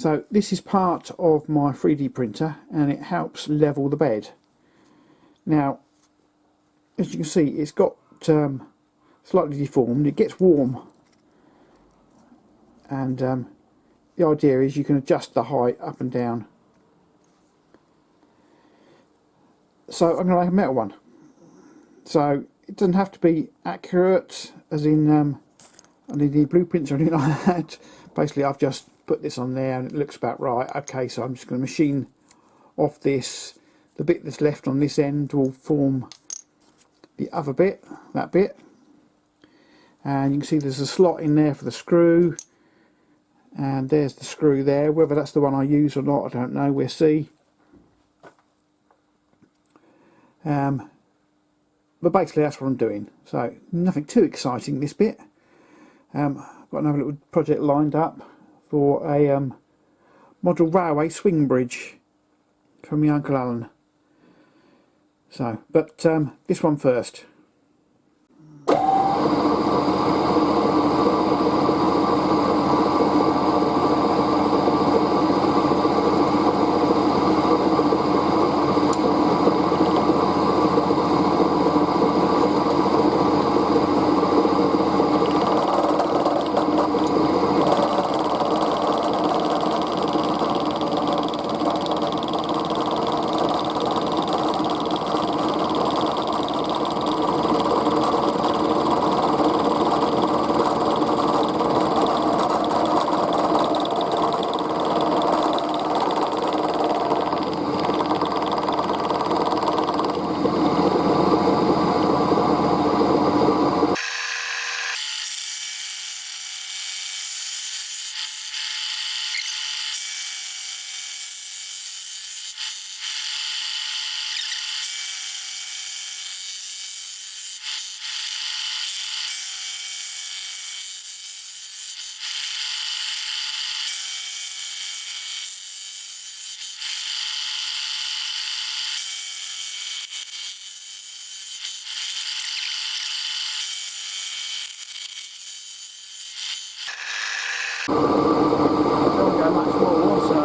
So this is part of my 3D printer and it helps level the bed. Now, as you can see, it's got slightly deformed. It gets warm, and the idea is you can adjust the height up and down. So I'm going to make a metal one. So it doesn't have to be accurate, as in I need any blueprints or anything like that. Basically, I've just put this on there and it looks about right. Okay, so I'm just going to machine off this. The bit that's left on this end will form the other bit, that bit. And you can see there's a slot in there for the screw, and there's the screw there. Whether that's the one I use or not, I don't know, we'll see. But basically that's what I'm doing. So nothing too exciting this bit. I've got another little project lined up for a model railway swing bridge from my Uncle Alan. So, but this one first. Don't go much more, so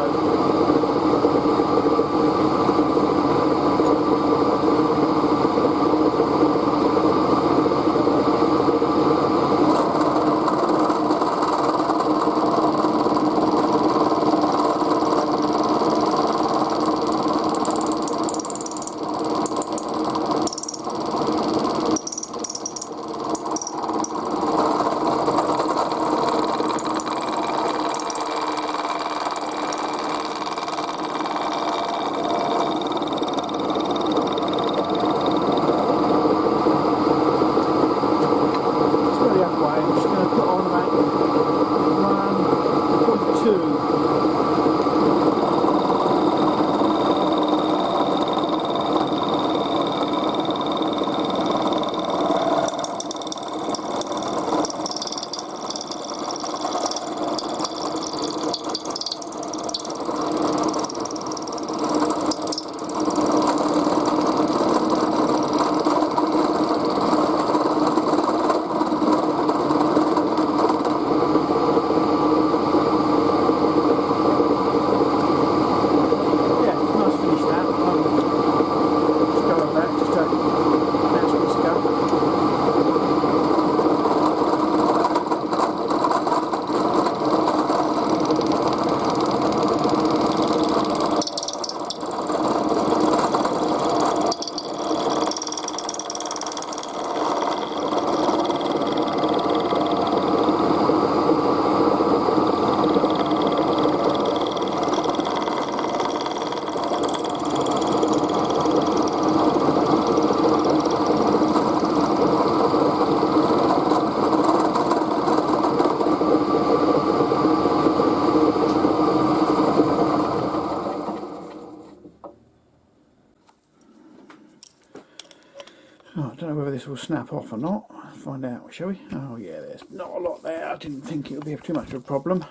oh, I don't know whether this will snap off or not. Let's find out, shall we? Oh yeah, there's not a lot there. I didn't think it would be too much of a problem.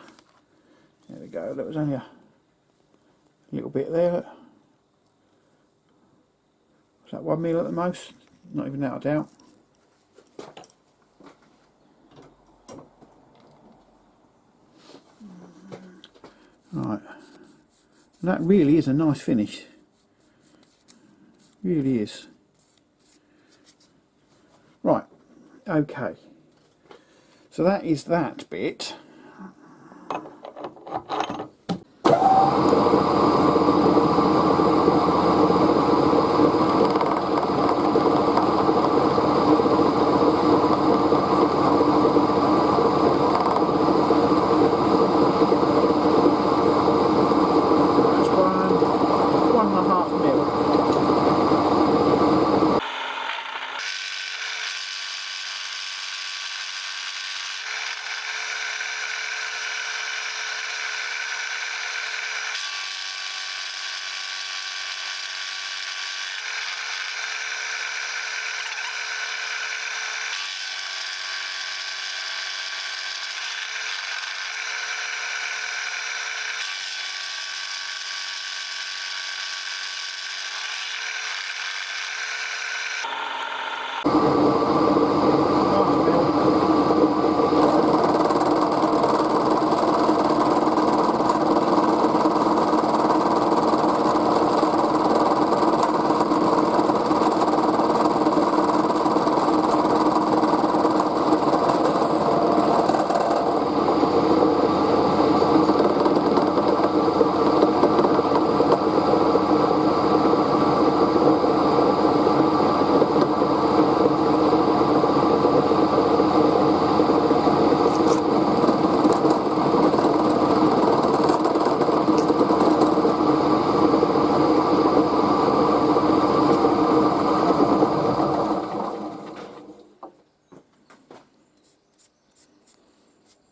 There we go. There was only a little bit there. Was that 1 mil at the most? Not even that, I doubt. Right, and that really is a nice finish, really is. Right, okay, so that is that bit.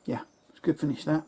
Yeah, it's a good finish that.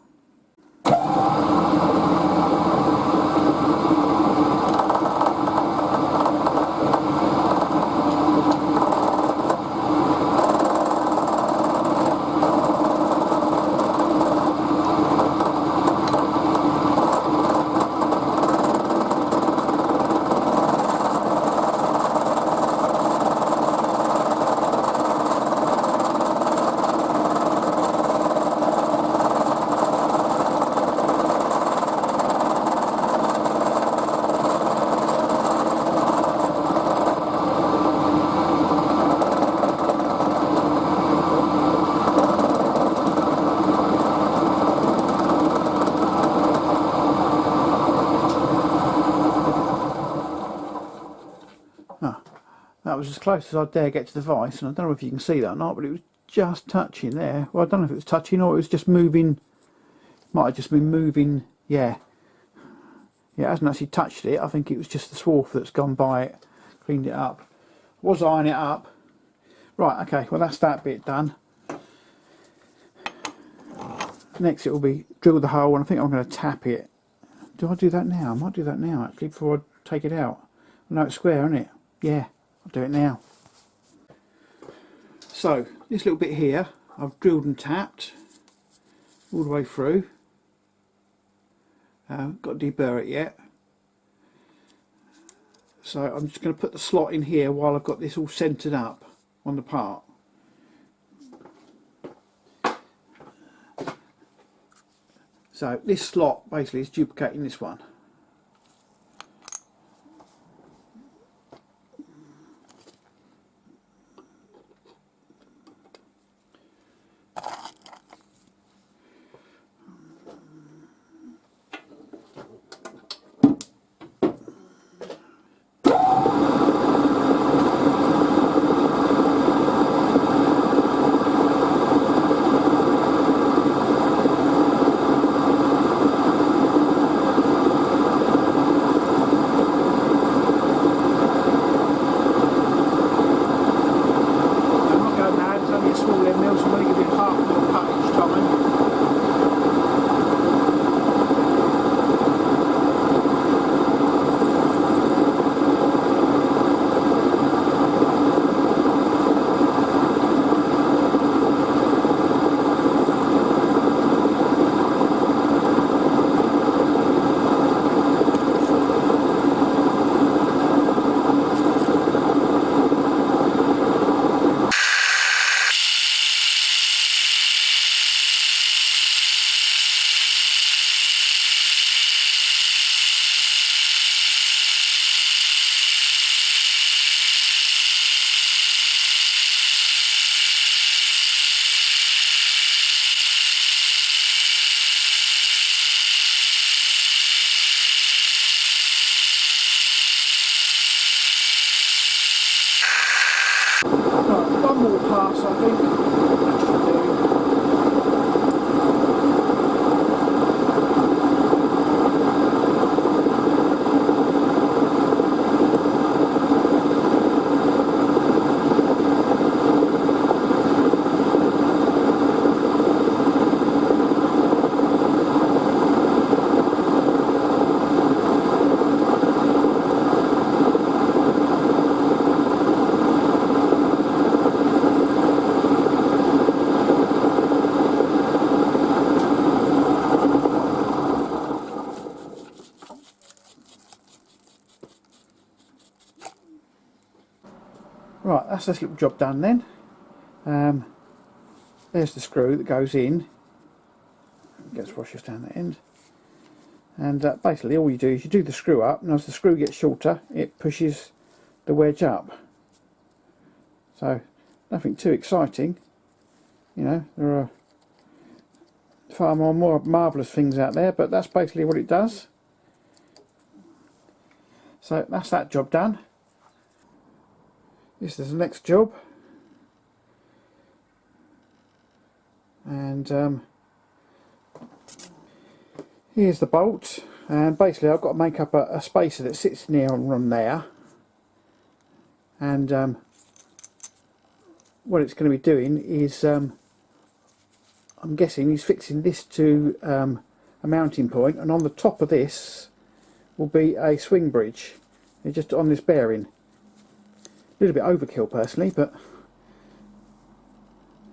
That was as close as I'd dare get to the vise, and I don't know if you can see that or not, but it was just touching there. Well, I don't know if it was touching or it was just moving. Might have just been moving, yeah. Yeah, it hasn't actually touched it. I think it was just the swarf that's gone by it, cleaned it up. Was eyeing it up. Right, okay, well that's that bit done. Next it will be drill the hole, and I think I'm going to tap it. Do I do that now? I might do that now actually before I take it out. I know it's square, isn't it? Yeah, I'll do it now. So this little bit here I've drilled and tapped all the way through. Got to deburr it yet. So I'm just going to put the slot in here while I've got this all centered up on the part. So this slot basically is duplicating this one. Right, that's this little job done then. There's the screw that goes in, gets washers down the end, and basically all you do is you do the screw up, and as the screw gets shorter it pushes the wedge up. So nothing too exciting, you know, there are far more marvellous things out there, but that's basically what it does. So that's that job done. This is the next job, and here's the bolt, and basically I've got to make up a spacer that sits in there and run there, and what it's going to be doing is I'm guessing he's fixing this to a mounting point, and on the top of this will be a swing bridge. It's just on this bearing. A little bit overkill personally, but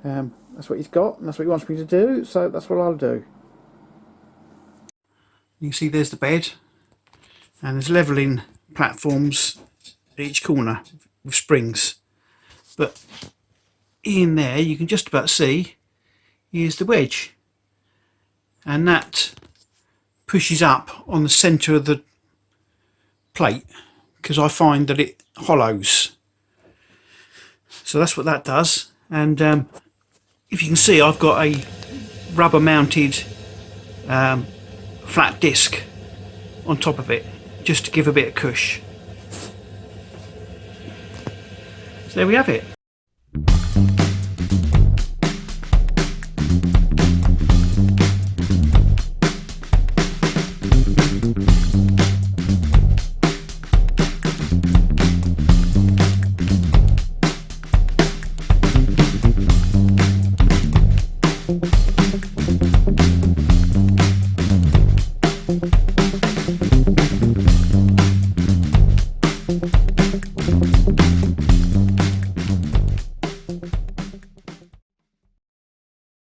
that's what he's got and that's what he wants me to do, so that's what I'll do. You can see there's the bed, and there's levelling platforms at each corner with springs, but in there you can just about see is the wedge, and that pushes up on the centre of the plate because I find that it hollows. So that's what that does, and if you can see I've got a rubber mounted flat disc on top of it just to give a bit of cush. So there we have it.